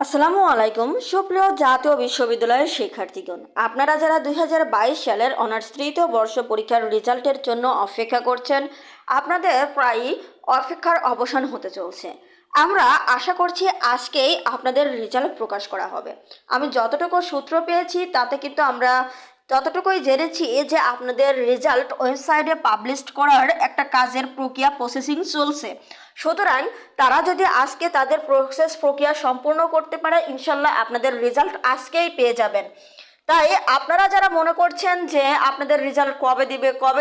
আসসালামু আলাইকুম সুপ্রিয় জাতীয় বিশ্ববিদ্যালয়ের শিক্ষার্থীগণ, আপনারা যারা 2022 সালের অনার্স তৃতীয় বর্ষ পরীক্ষার রেজাল্টের জন্য অপেক্ষা করছেন, আপনাদের প্রায়ই অপেক্ষার অবসান হতে চলছে। আমরা আশা করছি আজকেই আপনাদের রেজাল্ট প্রকাশ করা হবে। আমি যতটুকু সূত্র পেয়েছি তাতে কিন্তু আমরা ততটুকুই জেনেছি যে আপনাদের রেজাল্ট ওয়েবসাইটে পাবলিশ করার একটা কাজের প্রসেসিং চলছে। সুতরাং তারা যদি আজকে তাদের প্রক্রিয়া সম্পূর্ণ করতে পারে, ইনশাল্লাহ আপনাদের রেজাল্ট আজকেই পেয়ে যাবেন। তাই আপনারা যারা মনে করছেন যে আপনাদের রেজাল্ট কবে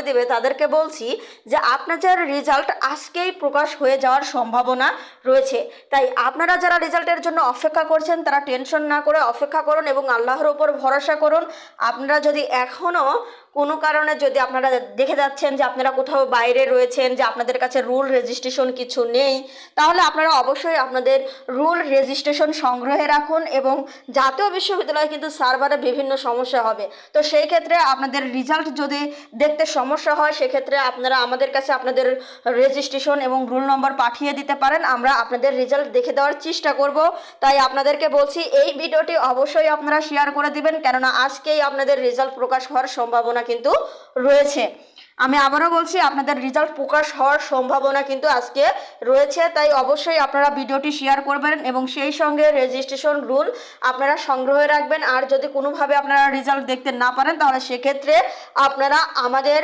দিবে তাদেরকে বলছি যে আপনাদের রেজাল্ট আজকেই প্রকাশ হয়ে যাওয়ার সম্ভাবনা রয়েছে। তাই আপনারা যারা রেজাল্টের জন্য অপেক্ষা করছেন তারা টেনশন না করে অপেক্ষা করুন এবং আল্লাহর উপর ভরসা করুন। আপনারা যদি এখনও কোনো কারণে যদি আপনারা দেখে যাচ্ছেন যে আপনারা কোথাও বাইরে রয়েছেন, যে আপনাদের কাছে রুল রেজিস্ট্রেশন কিছু নেই, তাহলে আপনারা অবশ্যই আপনাদের রুল রেজিস্ট্রেশন সংগ্রহে রাখুন। এবং জাতীয় বিশ্ববিদ্যালয়ে কিন্তু সার্ভারে বিভিন্ন সমস্যা হবে, তো সেই ক্ষেত্রে আপনাদের রেজাল্ট যদি দেখতে সমস্যা হয় সেক্ষেত্রে আপনারা আমাদের কাছে আপনাদের রেজিস্ট্রেশন এবং রুল নম্বর পাঠিয়ে দিতে পারেন, আমরা আপনাদের রেজাল্ট দেখে দেওয়ার চেষ্টা করব। তাই আপনাদেরকে বলছি এই ভিডিওটি অবশ্যই আপনারা শেয়ার করে দিবেন, কেননা আজকেই আপনাদের রেজাল্ট প্রকাশ হওয়ার সম্ভাবনা কিন্তু রয়েছে। আমি আবারও বলছি আপনাদের রেজাল্ট প্রকাশ হওয়ার সম্ভাবনা কিন্তু আজকে রয়েছে। তাই অবশ্যই আপনারা ভিডিওটি শেয়ার করবেন এবং সেই সঙ্গে রেজিস্ট্রেশন রুল আপনারা সংগ্রহে রাখবেন। আর যদি কোনোভাবে আপনারা রেজাল্ট দেখতে না পারেন তাহলে সেক্ষেত্রে আপনারা আমাদের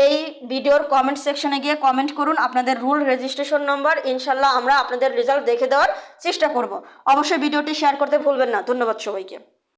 এই ভিডিওর কমেন্ট সেকশনে গিয়ে কমেন্ট করুন আপনাদের রুল রেজিস্ট্রেশন নম্বর, ইনশাল্লাহ আমরা আপনাদের রেজাল্ট দেখে দেওয়ার চেষ্টা করব। অবশ্যই ভিডিওটি শেয়ার করতে ভুলবেন না। ধন্যবাদ সবাইকে।